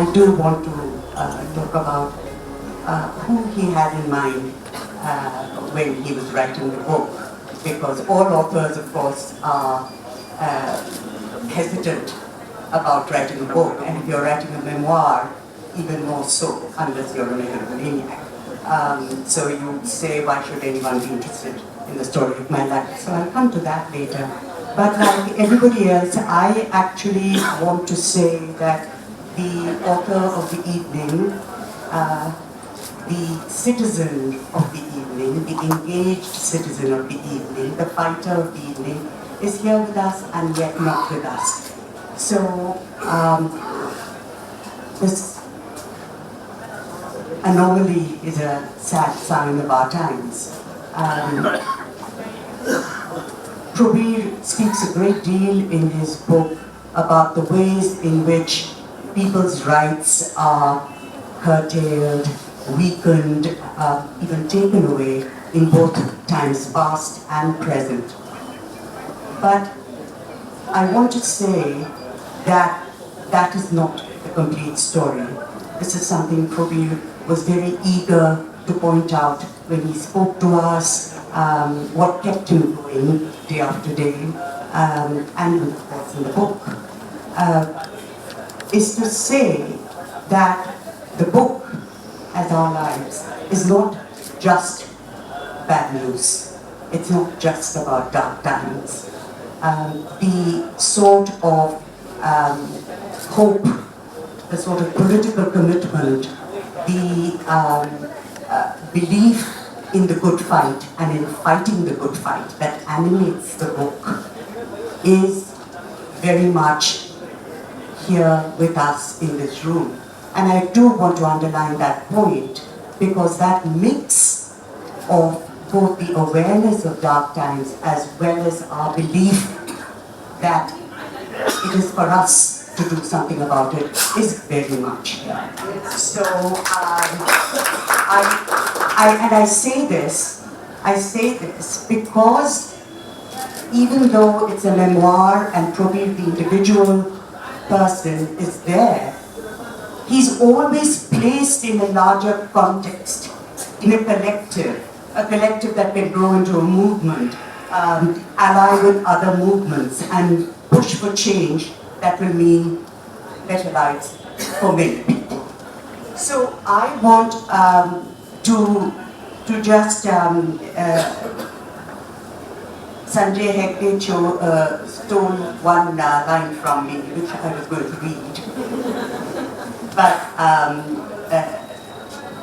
I do want to talk about who he had in mind when he was writing the book, because all authors, of course, are hesitant about writing a book, and if you're writing a memoir, even more so, unless you're a megalomaniac. So you say, why should anyone be interested in the story of my life? So I'll come to that later. But like everybody else, I actually want to say that the author of the evening, the citizen of the evening, the engaged citizen of the evening, the fighter of the evening, is here with us and yet not with us. So this anomaly is a sad sign of our times. Prabir speaks a great deal in his book about the ways in which people's rights are curtailed, weakened, even taken away in both times past and present. But I want to say that that is not the complete story. This is something Prabir was very eager to point out when he spoke to us, what kept him going day after day, and of course in the book, is to say that the book, as our lives, is not just bad news. It's not just about dark times. The sort of hope, the sort of political commitment, the belief in the good fight and in fighting the good fight that animates the book is very much here with us in this room. And I do want to underline that point, because that mix of both the awareness of dark times as well as our belief that it is for us to do something about it is very much here. So I say this because even though it's a memoir and probably the individual person is there, he's always placed in a larger context, in a collective that can grow into a movement, ally with other movements and push for change that will mean better lives for many people. So I want to just Sanjay Hegde stole one line from me, which I was going to read. But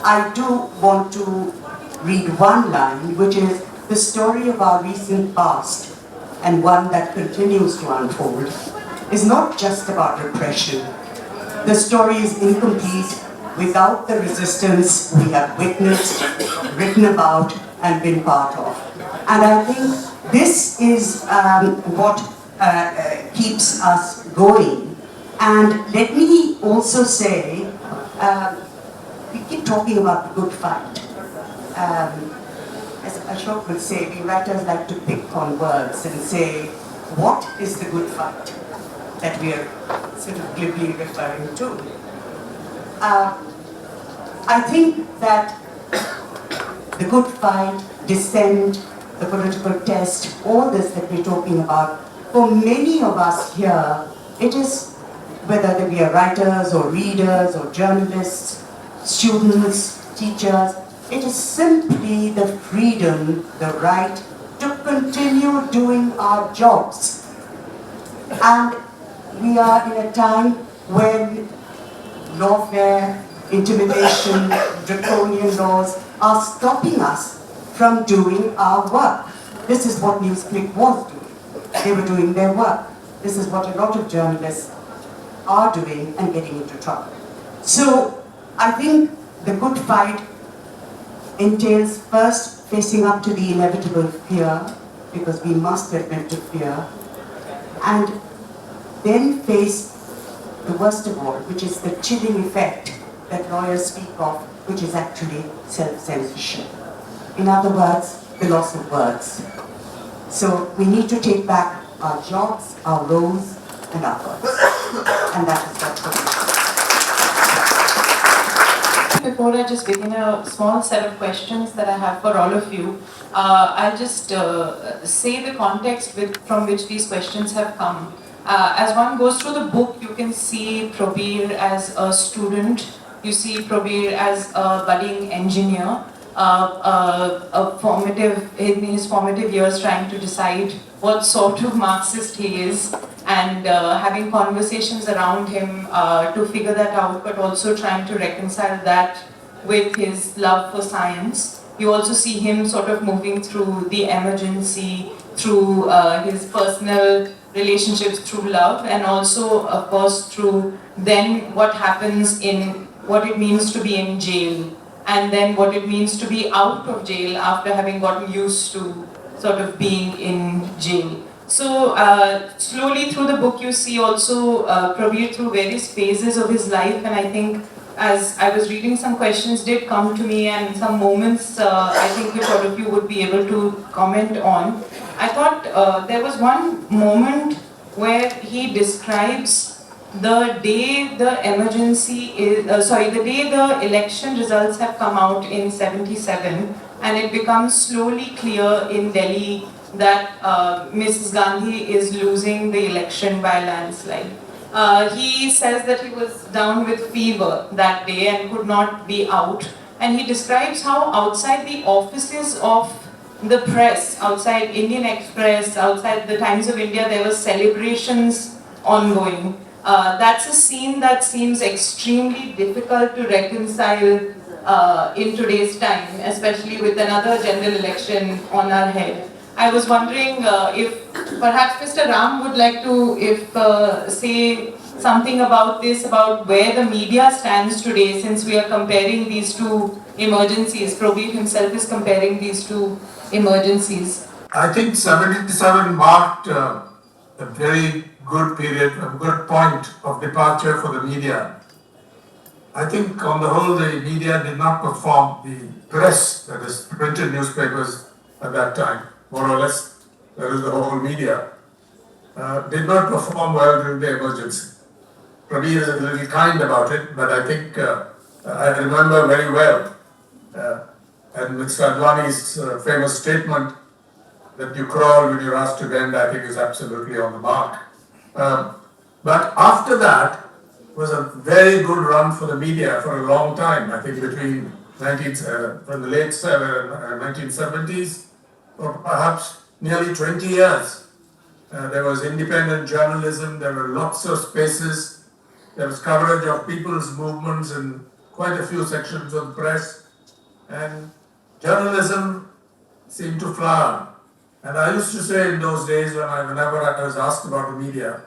I do want to read one line, which is the story of our recent past, and one that continues to unfold, is not just about repression. The story is incomplete without the resistance we have witnessed, written about, and been part of. And I think this is what keeps us going. And let me also say, we keep talking about the good fight. As Ashok would say, we writers like to pick on words and say, what is the good fight that we are sort of glibly referring to? I think that the good fight, dissent, the political test, all this that we're talking about, for many of us here, it is, whether they be writers or readers or journalists, students, teachers, it is simply the freedom, the right to continue doing our jobs. And we are in a time when lawfare, intimidation, draconian laws are stopping us from doing our work. This is what Newsclick was doing. They were doing their work. This is what a lot of journalists are doing and getting into trouble. So I think the good fight entails first facing up to the inevitable fear, because we must admit to fear, and then face the worst of all, which is the chilling effect that lawyers speak of, which is actually self-censorship. In other words, the loss of words. So we need to take back our jobs, our roles, and our words. And that is what we before I just begin a small set of questions that I have for all of you, I'll just say the context from which these questions have come. As one goes through the book, you can see Prabir as a student, you see Prabir as a budding engineer, in his formative years trying to decide what sort of Marxist he is, and having conversations around him to figure that out, but also trying to reconcile that with his love for science. You also see him sort of moving through the emergency, through his personal relationships, through love, and also, of course, through then what happens in what it means to be in jail, and then what it means to be out of jail after having gotten used to sort of being in jail. So slowly through the book you see also Prabir through various phases of his life, and I think as I was reading, some questions did come to me and some moments I think which all of you would be able to comment on. I thought there was one moment where he describes the day the the day the election results have come out in 77, and it becomes slowly clear in Delhi that Mrs. Gandhi is losing the election by a landslide. He says that he was down with fever that day and could not be out, and he describes how outside the offices of the press, outside Indian Express, outside the Times of India, there were celebrations ongoing. That's a scene that seems extremely difficult to reconcile in today's time, especially with another general election on our head. I was wondering if perhaps Mr. Ram would like to say something about this, about where the media stands today, since we are comparing these two emergencies. Prabir himself is comparing these two emergencies. I think 77 marked a very good period, a good point of departure for the media. I think on the whole the media did not perform, the press, that is printed newspapers at that time, more or less, that is the whole media, did not perform well during the emergency. Prabir is a little kind about it, but I think I remember very well, and Mr. Advani's famous statement that you crawl when you're asked to bend, I think is absolutely on the mark. But after that was a very good run for the media for a long time. I think between from the late 1970s, or perhaps nearly 20 years. There was independent journalism, there were lots of spaces, there was coverage of people's movements in quite a few sections of the press, and journalism seemed to flower. And I used to say in those days whenever I was asked about the media,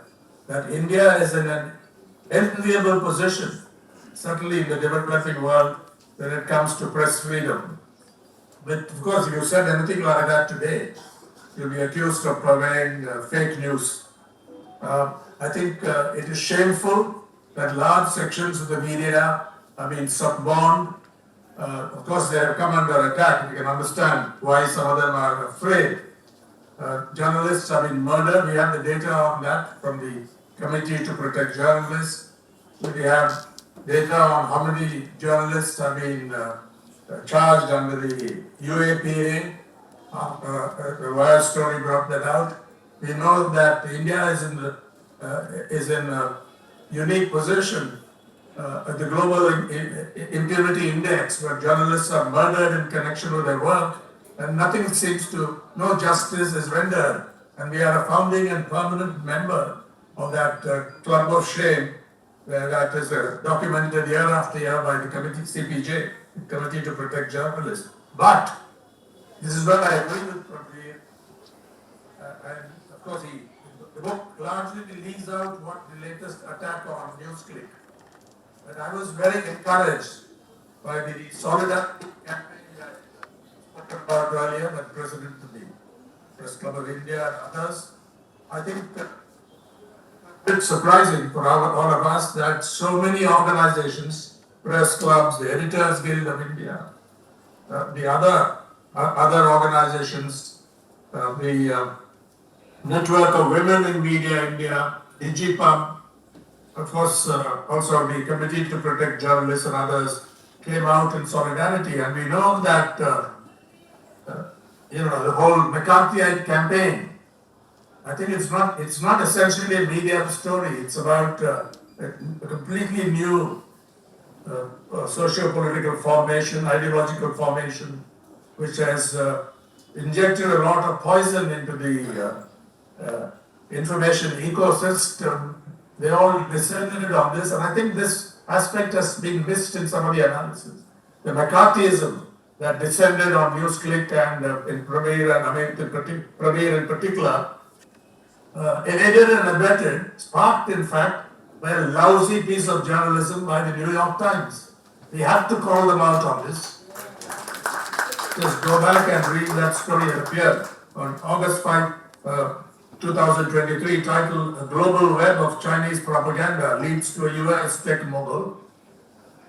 that India is in an enviable position, certainly in the developing world, when it comes to press freedom. But of course, if you said anything like that today, you'll be accused of purveying fake news. I think it is shameful that large sections of the media have been suborned. Of course, they have come under attack. You can understand why some of them are afraid. Journalists have been murdered. We have the data on that from the Committee to Protect Journalists. We have data on how many journalists have been charged under the UAPA. The Wire story brought that out. We know that India is in a unique position at the Global Impunity Index, where journalists are murdered in connection with their work, and no justice is rendered. And we are a founding and permanent member of that club of shame, where that is documented year after year by the committee, CPJ, the Committee to Protect Journalists. But this is where I agree with Prabir, and of course the book largely leaves out what the latest attack on Newsclick. But I was very encouraged by the solidarity campaign that I spoke about earlier, by the President of the Press Club of India and others. I think it's surprising for all of us that so many organizations, press clubs, the Editors Guild of India, the other organizations, the Network of Women in Media India, DigiPub, of course, also the Committee to Protect Journalists and others, came out in solidarity, and we know that the whole McCarthyite campaign. I think it's not essentially a media story. It's about a completely new socio-political formation, ideological formation, which has injected a lot of poison into the information ecosystem. They all descended on this, and I think this aspect has been missed in some of the analysis. The McCarthyism that descended on Newsclick and in Prabir and Amit Prabir in particular, aided and abetted, sparked in fact by a lousy piece of journalism by the New York Times. We have to call them out on this. Just go back and read that story that appeared on August 5, 2023, titled "A Global Web of Chinese Propaganda Leads to a US Tech Mogul."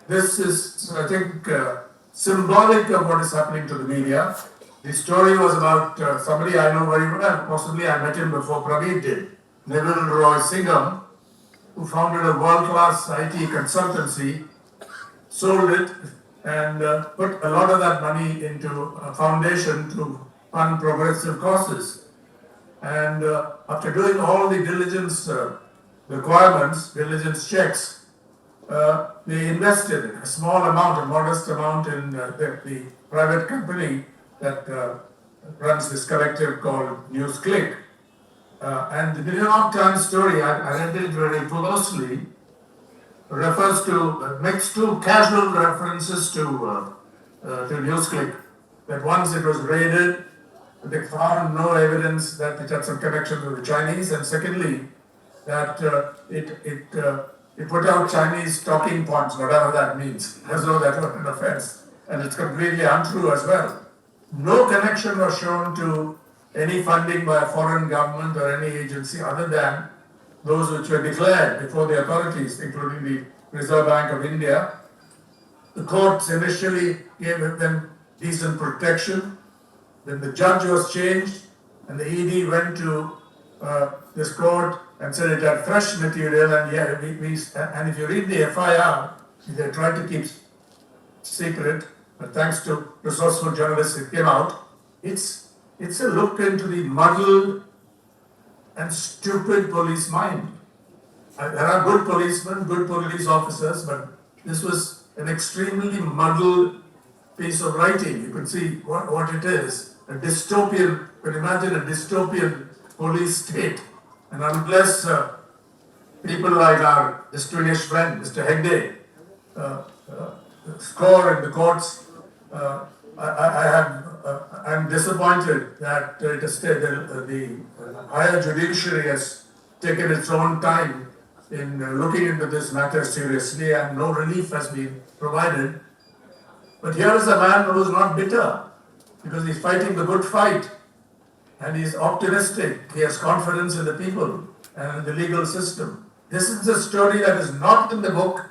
This is, I think, symbolic of what is happening to the media. The story was about somebody I know very well, possibly I met him before Prabir did, Neville Roy Singham, who founded a world-class IT consultancy, sold it, and put a lot of that money into a foundation to fund progressive causes. And after doing all the diligence requirements, diligence checks, they invested a small amount, a modest amount in the private company that runs this collective called Newsclick. And the New York Times story, I read it very closely, refers to, makes two casual references to Newsclick. That once it was raided, they found no evidence that it had some connection with the Chinese, and secondly, that it put out Chinese talking points, whatever that means, as though that were an offense, and it's completely untrue as well. No connection was shown to any funding by a foreign government or any agency other than those which were declared before the authorities, including the Reserve Bank of India. The courts initially gave them decent protection. Then the judge was changed, and the ED went to this court and said it had fresh material, and and if you read the FIR, they tried to keep secret, but thanks to resourceful journalists, it came out. It's a look into the muddled and stupid police mind. There are good policemen, good police officers, but this was an extremely muddled piece of writing. You can see what it is. A dystopian, you can imagine a dystopian police state. And unless people like our distinguished friend, Mr. Hegde, score in the courts, I'm disappointed that the higher judiciary has taken its own time in looking into this matter seriously, and no relief has been provided. But here is a man who is not bitter, because he's fighting the good fight, and he's optimistic. He has confidence in the people and in the legal system. This is a story that is not in the book,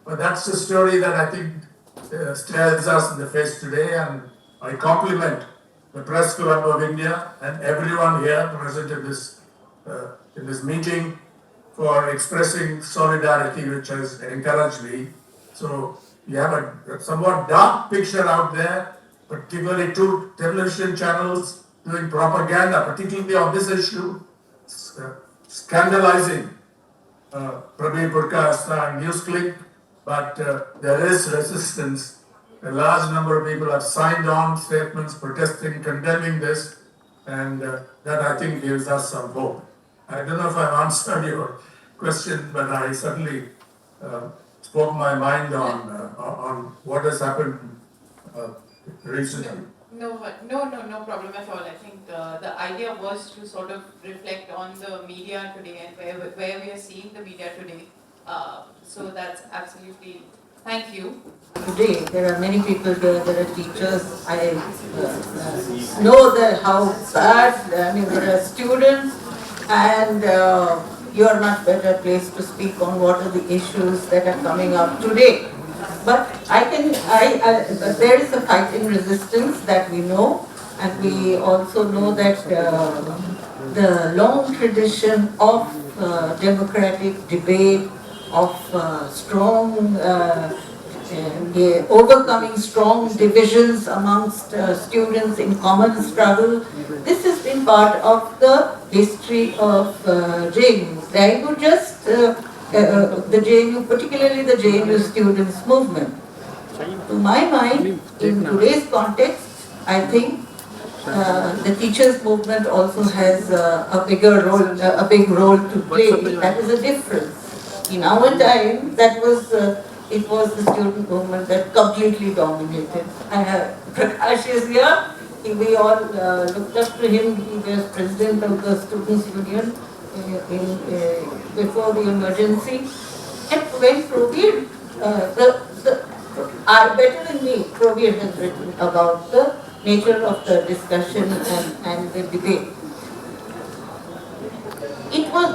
but that's the story that I think stares us in the face today, and I compliment the Press Club of India and everyone here present in this meeting for expressing solidarity, which has encouraged me. So you have a somewhat dark picture out there, particularly two television channels doing propaganda, particularly on this issue, scandalizing Prabir Purkayastha and Newsclick, but there is resistance. A large number of people have signed on statements protesting, condemning this, and that I think gives us some hope. I don't know if I've answered your question, but I certainly spoke my mind on what has happened recently. No problem at all. I think the idea was to sort of reflect on the media today and where we are seeing the media today. So that's absolutely, thank you. Today, there are many people here, there are teachers, I know that how bad, there are students, and you are not better placed to speak on what are the issues that are coming up today. But there is a fight in resistance that we know, and we also know that the long tradition of democratic debate, of strong overcoming strong divisions amongst students in common struggle. This has been part of the history of JNU. I would just, the JNU, particularly the JNU students movement. To my mind, in today's context, I think the teachers movement also has a big role to play. That is a difference. In our time, that was it was the student movement that completely dominated. Prakash is here. We all looked up to him. He was president of the Students' Union before the emergency. And when Prabir, better than me, Prabir has written about the nature of the discussion and the debate.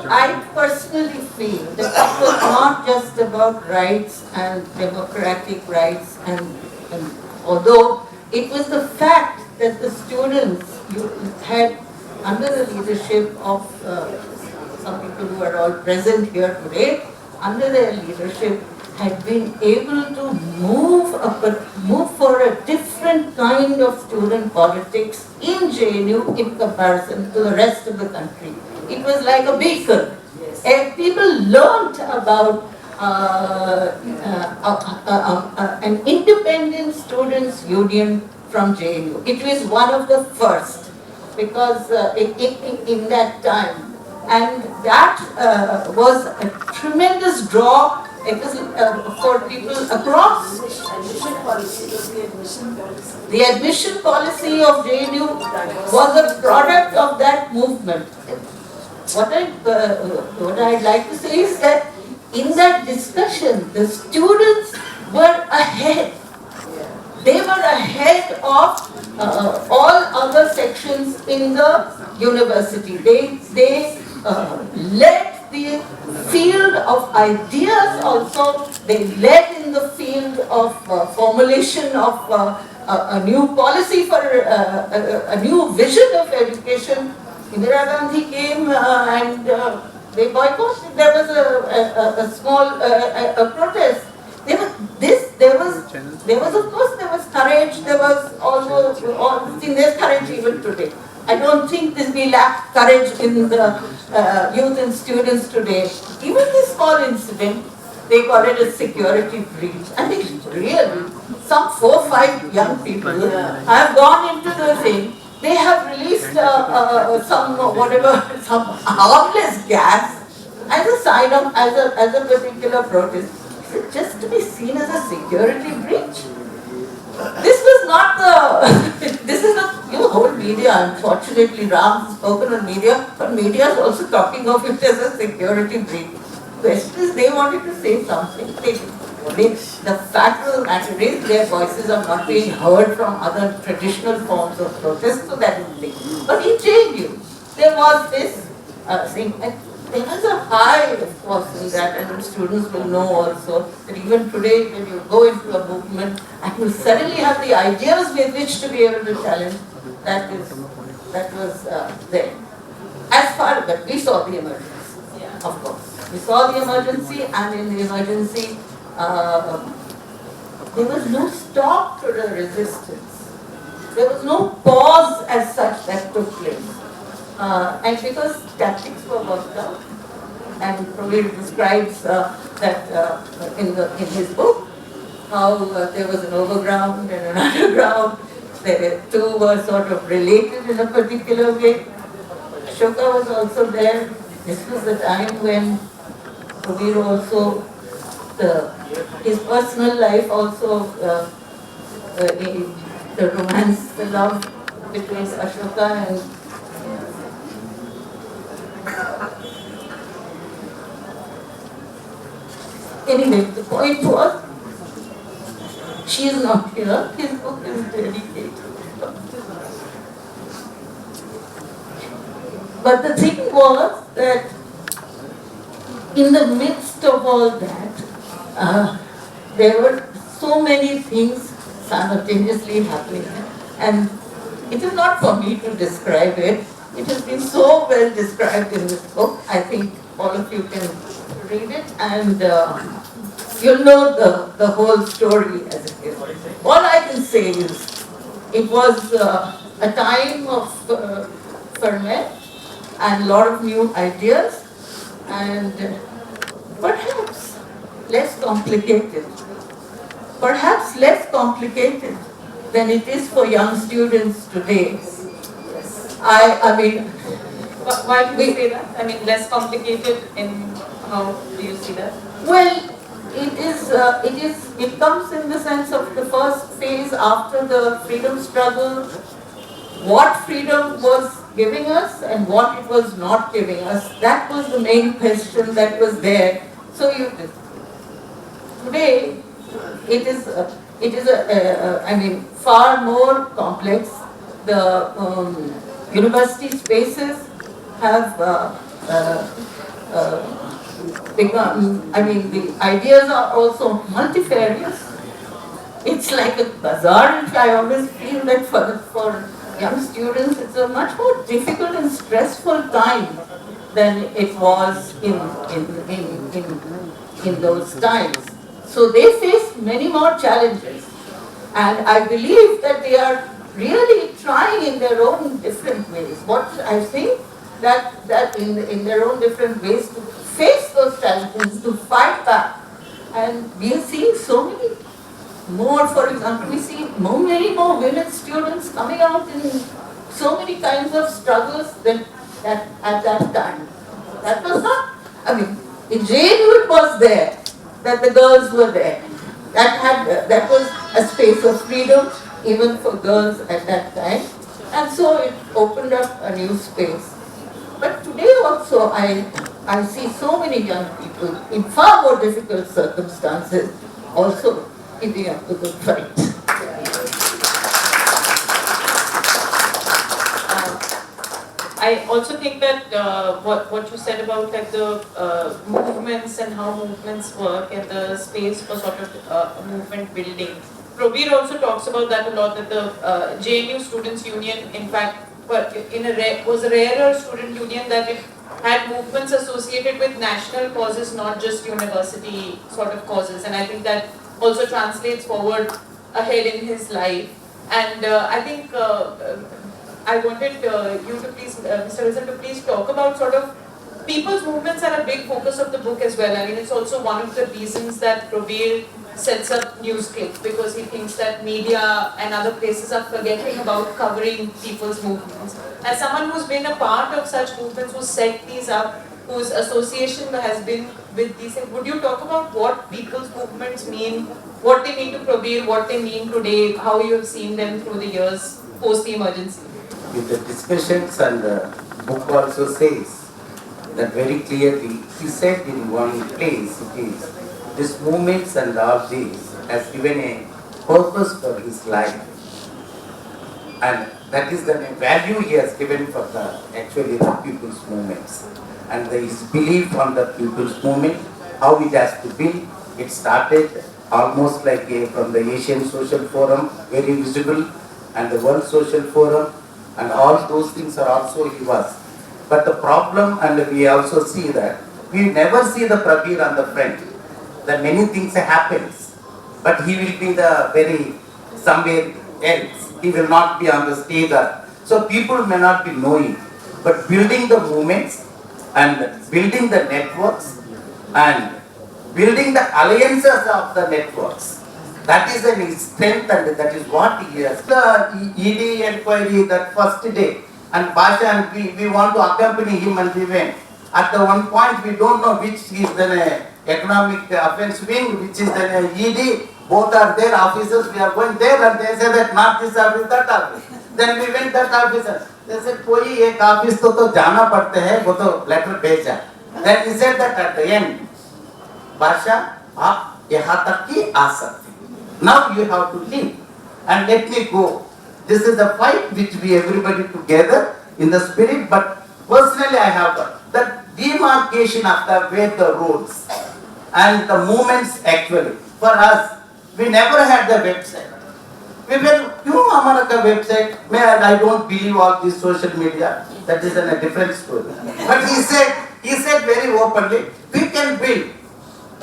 I personally feel that it was not just about rights and democratic rights, and although it was the fact that the students had, under the leadership of some people who are all present here today, under their leadership, had been able to move for a different kind of student politics in JNU in comparison to the rest of the country. It was like a beacon. And people learnt about an independent students' union from JNU. It was one of the first, because in that time. And that was a tremendous draw. It was for people across. The admission policy of JNU was a product of that movement. What I'd like to say is that in that discussion, the students were ahead. They were ahead of all other sections in the university. They led the field of ideas also. They led in the field of formulation of a new policy for a new vision of education. Indira Gandhi came and they boycotted. There was a small protest. There was of course courage. There was almost there's courage even today. I don't think we lack courage in the youth and students today. Even this small incident, they call it a security breach. I think really, some 4 or 5 young people have gone into the thing. They have released some harmless gas as a sign of, as a particular protest. Is it just to be seen as a security breach? This was not this is the whole media, unfortunately. Ram has spoken on media, but media is also talking of it as a security breach. Question is, they wanted to say something. The fact of the matter is, their voices are not being heard from other traditional forms of protest, so that is the thing. But in JNU, there was this thing, and there was a high, of course, in that, and students will know also that even today, when you go into a movement and you suddenly have the ideas with which to be able to challenge, that was there. As far as, but we saw the emergency, of course. We saw the emergency, and in the emergency, there was no stop to the resistance. There was no pause as such that took place. And because tactics were worked out, and Prabir describes that in his book, how there was an overground and an underground. The two were sort of related in a particular way. Ashoka was also there. This was the time when Prabir also, his personal life also, the romance, the love between Ashoka and anyway, the point was, she is not here, his book is dedicated. But the thing was that in the midst of all that, there were so many things simultaneously happening. And it is not for me to describe it. It has been so well described in this book. I think all of you can read it. And you'll know the whole story as it is. All I can say is, it was a time of ferment and a lot of new ideas, and perhaps less complicated. Perhaps less complicated than it is for young students today. I mean, Why do you say that? I mean, less complicated in how do you see that? well, it comes in the sense of the first phase after the freedom struggle, what freedom was giving us and what it was not giving us. That was the main question that was there. So today, it is I mean, far more complex. The university spaces have become, I mean, the ideas are also multifarious. It's like a bazaar, and I always feel that for young students, it's a much more difficult and stressful time than it was in those times. So they face many more challenges, and I believe that they are really trying in their own different ways. What I think that in their own different ways to face those challenges, to fight back, and we are seeing so many more. For example, we see many more women students coming out in so many kinds of struggles than at that time. That was not, I mean, in JNU it was there, that the girls were there. That was a space of freedom even for girls at that time. And so it opened up a new space. But today also I see so many young people in far more difficult circumstances also keeping up the good fight. I also think that what you said about like the movements and how movements work and the space for sort of movement building. Prabir also talks about that a lot, that the JNU Students' Union, in fact, was a rarer student union, that it had movements associated with national causes, not just university sort of causes. And I think that also translates forward ahead in his life. And I think I wanted you to please, Mr. Rizal, to please talk about sort of people's movements are a big focus of the book as well. I mean, it's also one of the reasons that Prabir sets up Newsclick, because he thinks that media and other places are forgetting about covering people's movements. As someone who's been a part of such movements, who's set these up, whose association has been with these, would you talk about what people's movements mean, what they mean to Prabir, what they mean today, how you have seen them through the years post the emergency? With the discussions, and the book also says that very clearly. He said in one place, it is, this movements and all this has given a purpose for his life, and that is the value he has given for the actually the people's movements, and his belief on the people's movement, how it has to build. It started almost like from the Asian Social Forum, very visible, and the World Social Forum, and all those things are also he was. But the problem, and we also see that, we never see the Prabir on the front. That many things happens, but he will be the very somewhere else. He will not be on the stage. So people may not be knowing, but building the movements and building the networks and building the alliances of the networks. That is his strength, and that is what he has. The ED inquiry that first day, and Basha and we want to accompany him, and we went. At the one point, we don't know which is the economic offense wing, which is the ED. Both are there, officers. We are going there, and they say that not this office, that office. Then we went that officer. They said, "कोई एक office तो जाना पड़ते हैं, वो तो letter भेजा." Then he said that at the end, Basha, आप यहाँ तक ही आ सकते. Now you have to leave and let me go. This is a fight which we everybody together in the spirit, but personally I have the demarcation of the where the roads and the movements actually. For us, we never had the website. We were, हमारा का website, I don't believe all this social media, that is a different story. But he said very openly, we can build.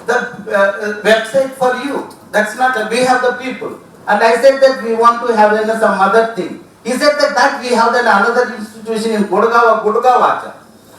the website for you. That's not, we have the people. And I said that we want to have some other thing. He said that we have then another institution in Gudgaon.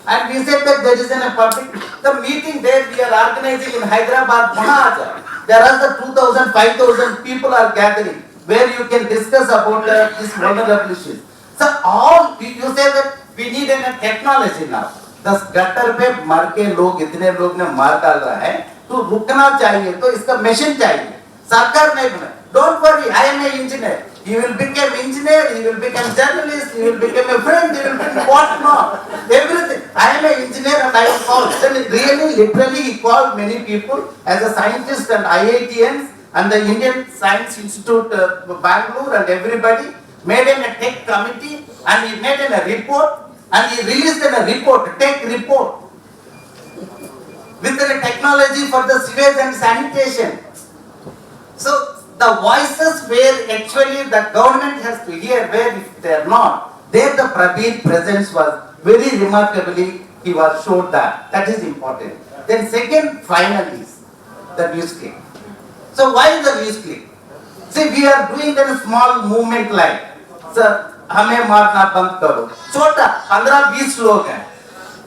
And we said that there is a public, the meeting there we are organizing in Hyderabad, Mahaja. There are the 2,000, 5,000 people are gathering where you can discuss about this vulnerable issues. So all, you say that we need a technology now. The gutter पे मर के लोग इतने लोग ने मार डाल रहा है तो रुकना चाहिए तो इसका मशीन चाहिए सरकार नहीं बना. Don't worry, I am an engineer. He will become engineer, he will become journalist, he will become a friend, he will become what not. Everything. I am an engineer and I will call. Then really, literally, he called many people as a scientist and IITians and the Indian Science Institute Bangalore and everybody made in a tech committee and he made in a report and he released in a report, a tech report with the technology for the sewage and sanitation. So the voices where actually the government has to hear, where if they are not, there the Prabir presence was very remarkably, he was showed that. That is important. Then second final is the Newsclick. So why the Newsclick? See, we are doing a small movement like, sir, हमें मारना बंद करो. छोटा 15-20 लोग हैं.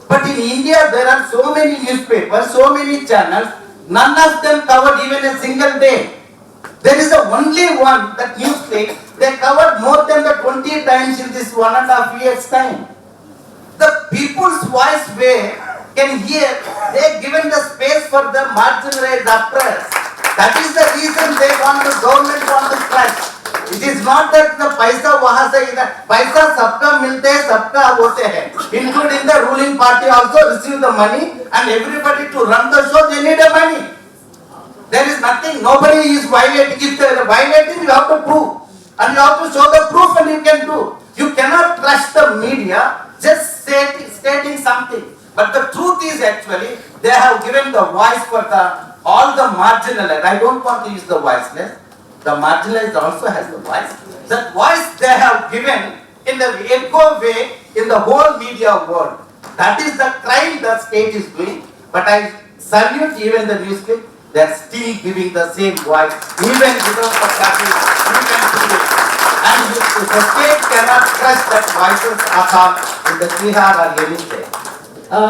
But in India there are so many newspapers, so many channels, none of them covered even a single day. There is only one, that Newsclick, they covered more than the 20 times in this 1.5 years time. The people's voice where can hear, they have given the space for the marginalized oppressed. That is the reason they want the government want to crush. It is not that the paisa wahan se idhar, paisa sabka milte hai, sabka hote hai. Including the ruling party also receive the money and everybody to run the show, they need the money. There is nothing, nobody is violating. If they are violating, you have to prove. And you have to show the proof and you can do. You cannot trust the media just stating something. But the truth is actually, they have given the voice for all the marginalized. I don't want to use the voiceless. The marginalized also has the voice. That voice they have given in the echo way in the whole media world. That is the crime the state is doing. But I salute even the Newsclick. They are still giving the same voice, even without the capital, even today. And the state cannot crush that voices at all in the Bihar or any state.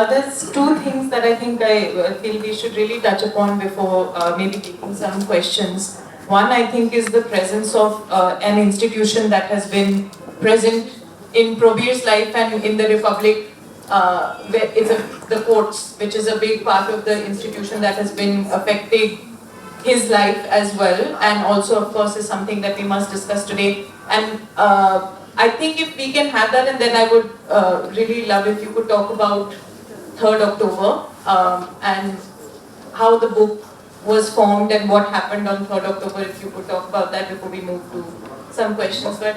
There's two things that I think I feel we should really touch upon before maybe taking some questions. One, I think, is the presence of an institution that has been present in Prabir's life and in the Republic, where is the courts, which is a big part of the institution that has been affecting his life as well, and also, of course, is something that we must discuss today. And I think if we can have that, and then I would really love if you could talk about 3rd October and how the book was formed and what happened on 3rd October, if you could talk about that before we move to some questions. But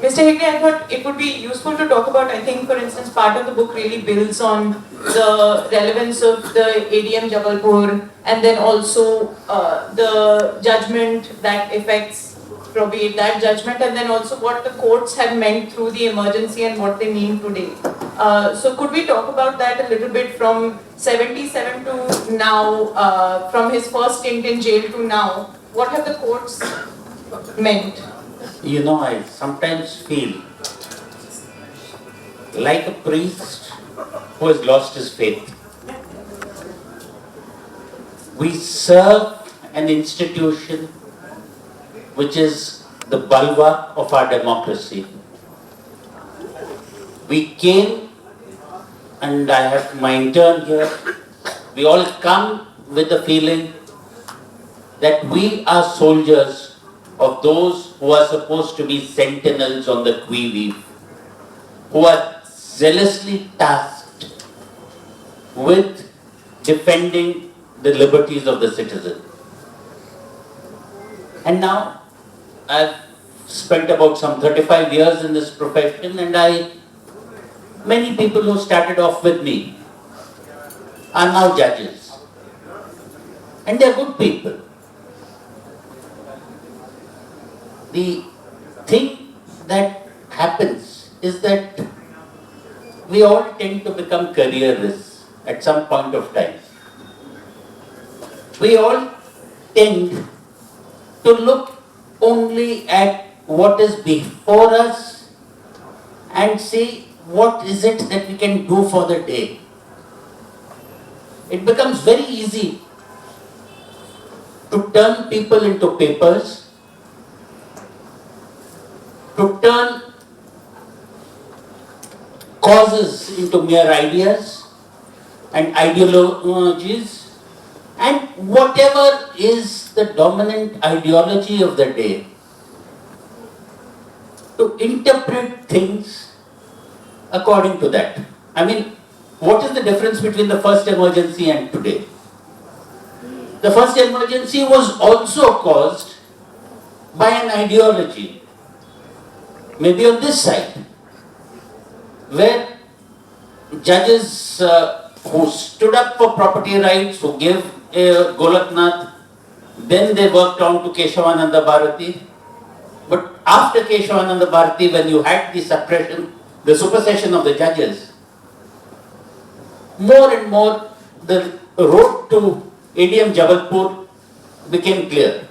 Mr. Hegde, I thought it would be useful to talk about, I think, for instance, part of the book really builds on the relevance of the AIDEM Jabalpur and then also the judgment that affects Prabir, that judgment, and then also what the courts had meant through the emergency and what they mean today. So could we talk about that a little bit from 77 to now, from his first stint in jail to now, what have the courts meant? You know, I sometimes feel like a priest who has lost his faith. We serve an institution which is the bulwark of our democracy. We came, and I have my intern here, we all come with the feeling that we are soldiers of those who are supposed to be sentinels on the qui-vive, who are zealously tasked with defending the liberties of the citizen. And now, I've spent about some 35 years in this profession, and many people who started off with me are now judges. And they're good people. The thing that happens is that we all tend to become careerists at some point of time. we all tend to look only at what is before us and see what is it that we can do for the day. It becomes very easy to turn people into papers, to turn causes into mere ideas and ideologies, and whatever is the dominant ideology of the day, to interpret things according to that. I mean, what is the difference between the first emergency and today? The first emergency was also caused by an ideology, maybe on this side, where judges who stood up for property rights, who gave Golaknath, then they worked on to Keshavananda Bharati. But after Keshavananda Bharati, when you had the suppression, the supersession of the judges, more and more the road to AIDEM Jabalpur became clear.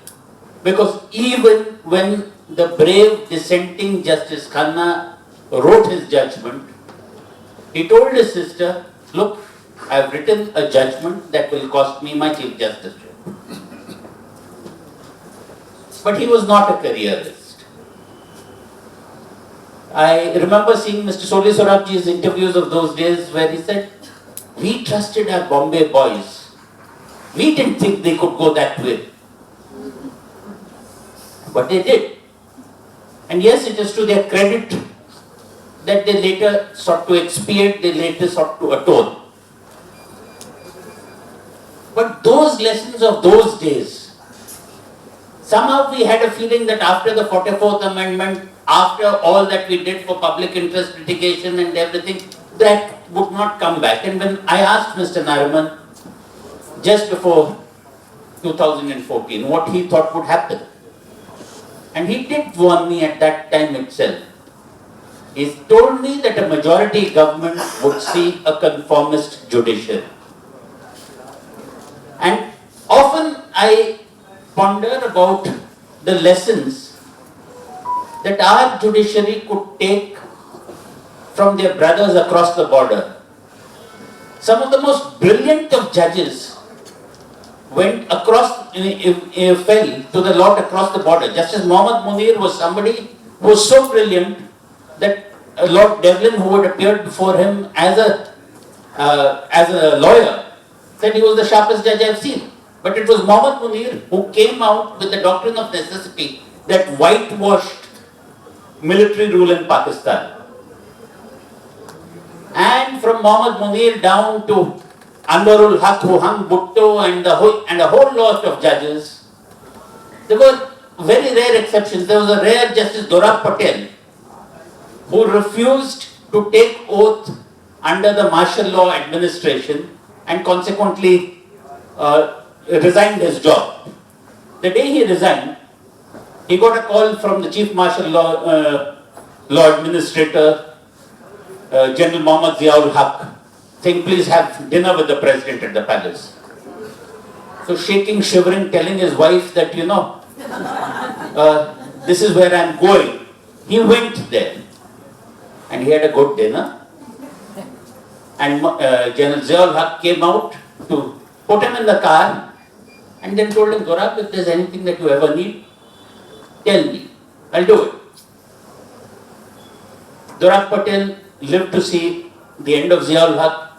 Because even when the brave dissenting Justice Khanna wrote his judgment, he told his sister, look, I have written a judgment that will cost me my Chief Justice. But he was not a careerist. I remember seeing Mr. Soli Sorabji's interviews of those days where he said, we trusted our Bombay boys. We didn't think they could go that way. But they did. And yes, it is to their credit that they later sought to expiate, they later sought to atone. But those lessons of those days, somehow we had a feeling that after the 44th Amendment, after all that we did for public interest litigation and everything, that would not come back. And when I asked Mr. Nariman, just before 2014, what he thought would happen, and he did warn me at that time itself. He told me that a majority government would see a conformist judiciary. And often I ponder about the lessons that our judiciary could take from their brothers across the border. Some of the most brilliant of judges went across, fell to the lot across the border. Justice Muhammad Munir was somebody who was so brilliant that Lord Devlin, who had appeared before him as a lawyer, said he was the sharpest judge I've seen. But it was Muhammad Munir who came out with the doctrine of necessity that whitewashed military rule in Pakistan. And from Muhammad Munir down to Anwarul Haq, who hung Bhutto, and a whole lot of judges, there were very rare exceptions. There was a rare Justice Dorab Patel who refused to take oath under the martial law administration and consequently resigned his job. The day he resigned, he got a call from the Chief Martial Law Administrator, General Muhammad Ziaul Haq, saying, please have dinner with the President at the palace. So shaking, shivering, telling his wife that, this is where I'm going. He went there. And he had a good dinner. And General Ziaul Haq came out to put him in the car and then told him, Dorab, if there's anything that you ever need, tell me. I'll do it. Dorab Patel lived to see the end of Ziaul Haq.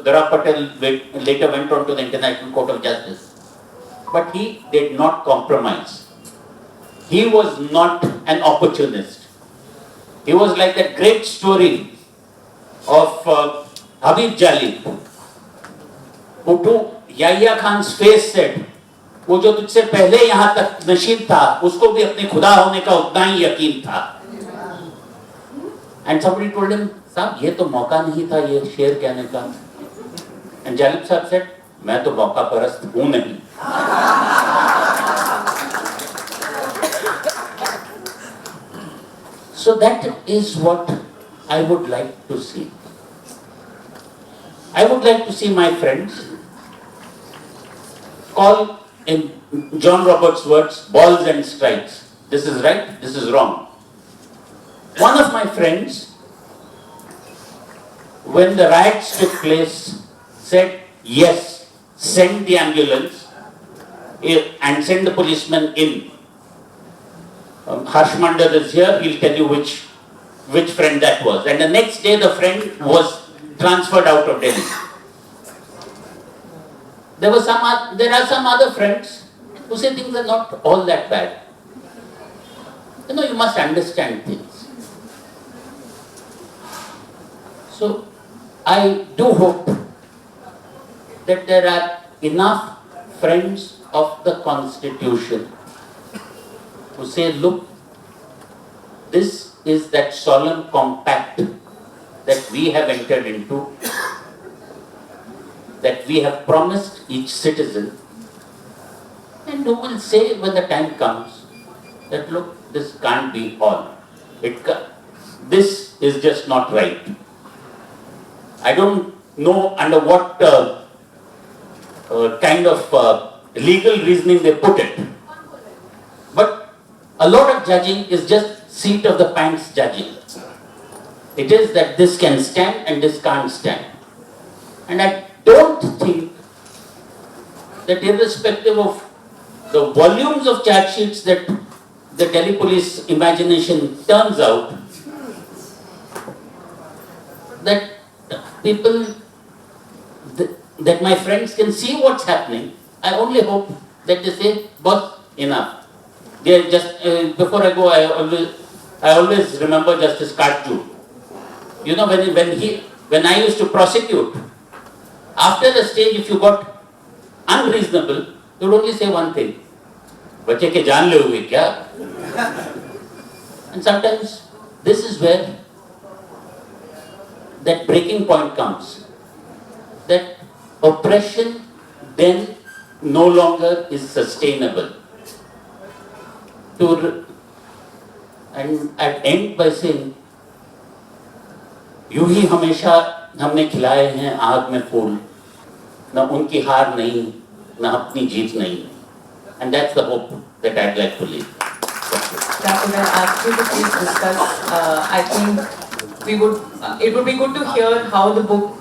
Dorab Patel later went on to the International Court of Justice. But he did not compromise. He was not an opportunist. He was like that great story of Habib Jalib, who to Yahya Khan's face said, वो जो तुझसे पहले यहाँ तक नशीब था, उसको भी अपने खुदा होने का उतना ही यकीन था. And somebody told him, साहब ये तो मौका नहीं था ये शेर कहने का. And Jalib साहब said, मैं तो मौका परस्त हूँ नहीं. So that is what I would like to see. I would like to see my friends call, in John Roberts' words, balls and strikes. This is right, this is wrong. One of my friends, when the riots took place, said, yes, send the ambulance and send the policeman in. Harsh Mandar is here, he'll tell you which friend that was. And the next day the friend was transferred out of Delhi. There are some other friends who say things are not all that bad. You must understand things. So, I do hope that there are enough friends of the Constitution who say, look, this is that solemn compact that we have entered into, that we have promised each citizen, and who will say when the time comes that, look, this can't be all. This is just not right. I don't know under what kind of legal reasoning they put it. But a lot of judging is just seat of the pants judging. It is that this can stand and this can't stand. And I don't think that irrespective of the volumes of charge sheets that the Delhi police imagination turns out, that people, that my friends can see what's happening. I only hope that they say, boss, enough. They just, before I go, I always remember Justice Karju. When I used to prosecute, after the stage, if you got unreasonable, you would only say one thing. बच्चे के जान ले हुए क्या? And sometimes this is where that breaking point comes. That oppression then no longer is sustainable. And I'd end by saying, यूं ही हमेशा हमने खिलाए हैं आग में फूल, न उनकी हार नहीं, न अपनी जीत नहीं. And that's the hope that I'd like to leave. Prabir, I ask you to please discuss. I think it would be good to hear how the book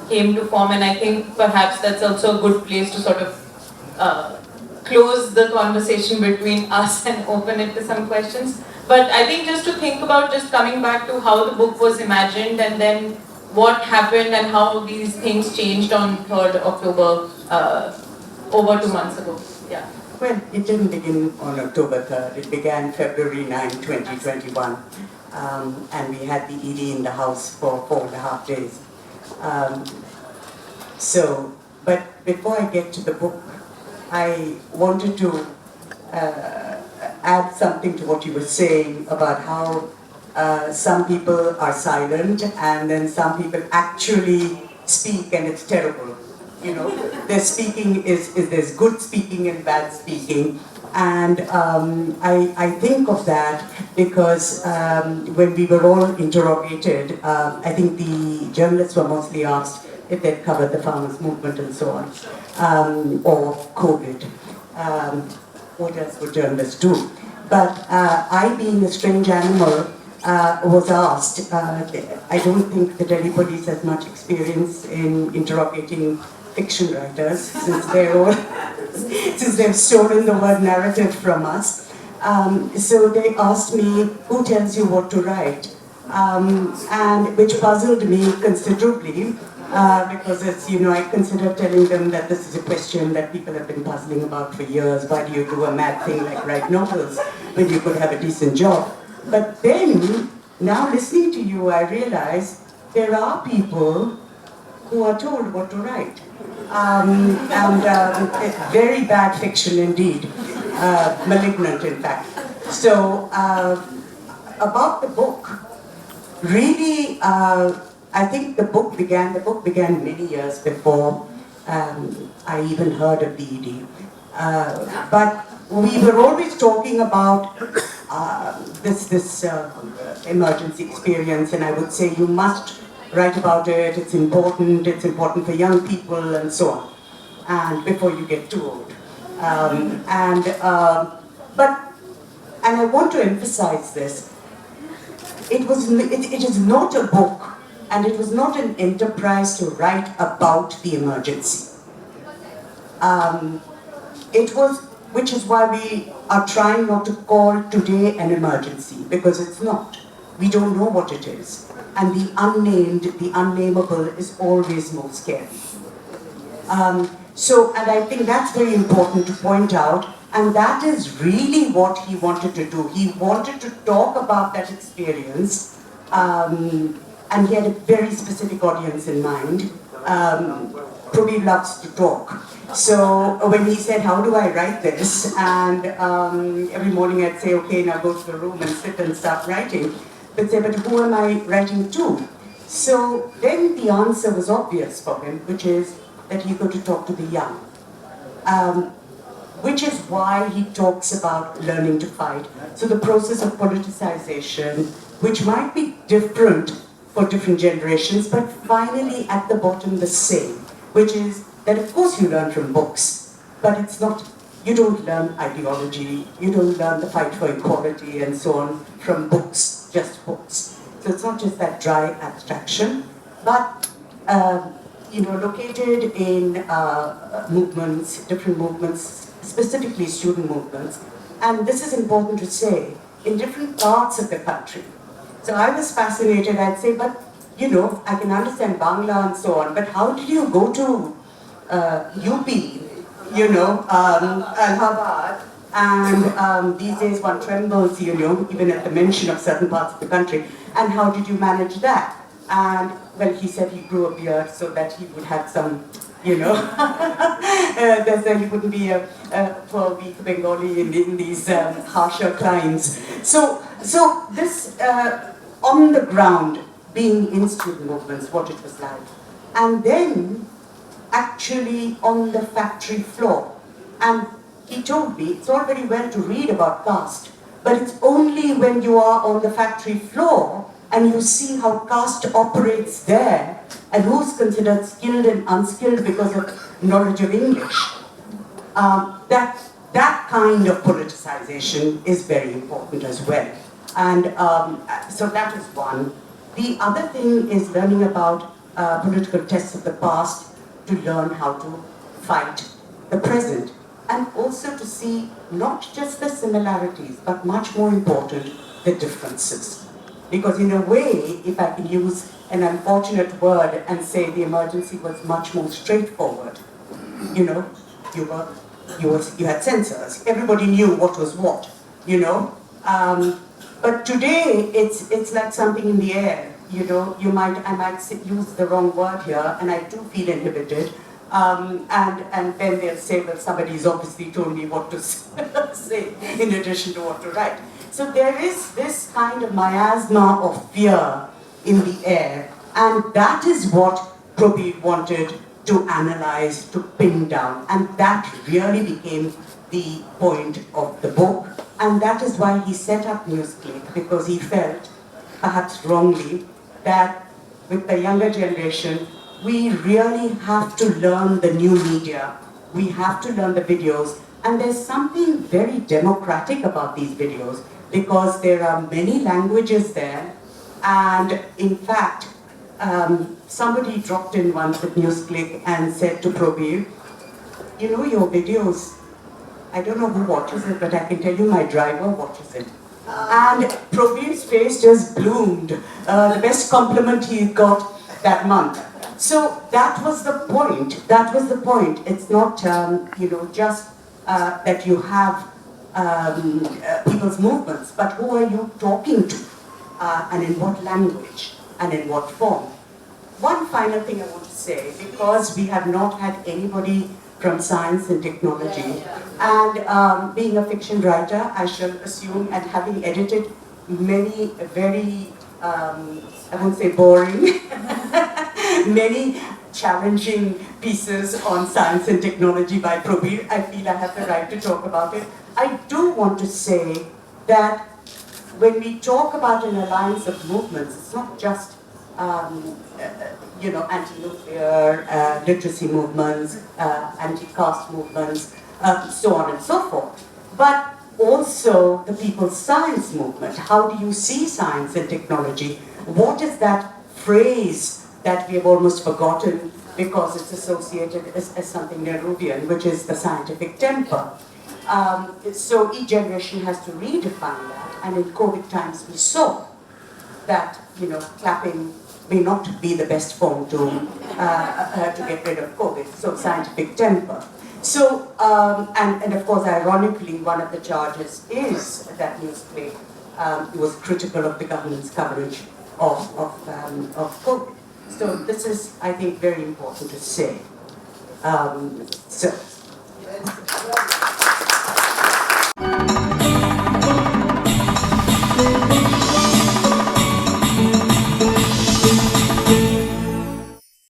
came to form, and I think perhaps that's also a good place to sort of close the conversation between us and open it to some questions. But I think just to think about just coming back to how the book was imagined and then what happened and how these things changed on 3rd October, over 2 months ago. Yeah. Well, it didn't begin on October 3rd. It began February 9, 2021. And we had the ED in the house for 4.5 days. But before I get to the book, I wanted to add something to what you were saying about how some people are silent and then some people actually speak and it's terrible. Their speaking there's good speaking and bad speaking. And I think of that because when we were all interrogated, I think the journalists were mostly asked if they'd covered the farmers' movement and so on, or COVID. What else would journalists do? But I, being a strange animal, was asked. I don't think the Delhi police has much experience in interrogating fiction writers, since they've stolen the word narrative from us. So they asked me, who tells you what to write? And which puzzled me considerably, because I consider telling them that this is a question that people have been puzzling about for years. Why do you do a mad thing like write novels when you could have a decent job? But then, now listening to you, I realize there are people who are told what to write. Very bad fiction indeed, malignant in fact. So about the book, really, I think the book began many years before I even heard of the ED. But we were always talking about this emergency experience, and I would say you must write about it, it's important for young people and so on. and before you get too old. And I want to emphasize this. It is not a book, and it was not an enterprise to write about the emergency. Which is why we are trying not to call today an emergency, because it's not. We don't know what it is. And the unnamed, the unnameable is always more scary. And I think that's very important to point out, and that is really what he wanted to do. He wanted to talk about that experience, and he had a very specific audience in mind. Prabir loves to talk. So when he said, how do I write this? And every morning I'd say, okay, now go to the room and sit and start writing. But say, but who am I writing to? So then the answer was obvious for him, which is that he's going to talk to the young. Which is why he talks about learning to fight. So the process of politicization, which might be different for different generations, but finally at the bottom the same, which is that of course you learn from books, but it's not, you don't learn ideology, you don't learn the fight for equality and so on from books, just books. So it's not just that dry abstraction, but located in movements, different movements, specifically student movements, and this is important to say, in different parts of the country. So I was fascinated, I'd say, but I can understand Bangla and so on, but how did you go to UP, Allahabad, and these days one trembles, even at the mention of certain parts of the country, and how did you manage that? And, well, he said he grew a beard so that he would have some, he wouldn't be a poor, weak Bengali in these harsher climes. So this, on the ground, being in student movements, what it was like. And then, actually on the factory floor. And he told me, it's all very well to read about caste, but it's only when you are on the factory floor and you see how caste operates there and who's considered skilled and unskilled because of knowledge of English. That kind of politicization is very important as well. And so that is one. The other thing is learning about political tests of the past to learn how to fight the present, and also to see not just the similarities, but much more important, the differences. Because in a way, if I can use an unfortunate word and say the emergency was much more straightforward, you had censors, everybody knew what was what, But today, it's like something in the air, I might use the wrong word here, and I do feel inhibited, and then they'll say, well, somebody's obviously told me what to say in addition to what to write. So there is this kind of miasma of fear in the air, and that is what Prabir wanted to analyze, to pin down, and that really became the point of the book, and that is why he set up Newsclick, because he felt, perhaps wrongly, that with the younger generation, we really have to learn the new media, we have to learn the videos, and there's something very democratic about these videos, because there are many languages there, and in fact, somebody dropped in once at Newsclick and said to Prabir, your videos, I don't know who watches it, but I can tell you my driver watches it. And Prabir's face just bloomed, the best compliment he got that month. So that was the point, It's not, just that you have people's movements, but who are you talking to, and in what language, and in what form. One final thing I want to say, because we have not had anybody from science and technology, and being a fiction writer, I shall assume, and having edited many very, I won't say boring, many challenging pieces on science and technology by Prabir, I feel I have the right to talk about it. I do want to say that when we talk about an alliance of movements, it's not just, anti-nuclear, literacy movements, anti-caste movements, so on and so forth. But also the people's science movement. How do you see science and technology? What is that phrase that we have almost forgotten because it's associated as something Nehruvian, which is the scientific temper? So each generation has to redefine that, and in COVID times we saw that clapping may not be the best form to get rid of COVID. So scientific temper. So and of course, ironically, one of the charges is that Newsclick was critical of the government's coverage of COVID. So this is, I think, very important to say. So.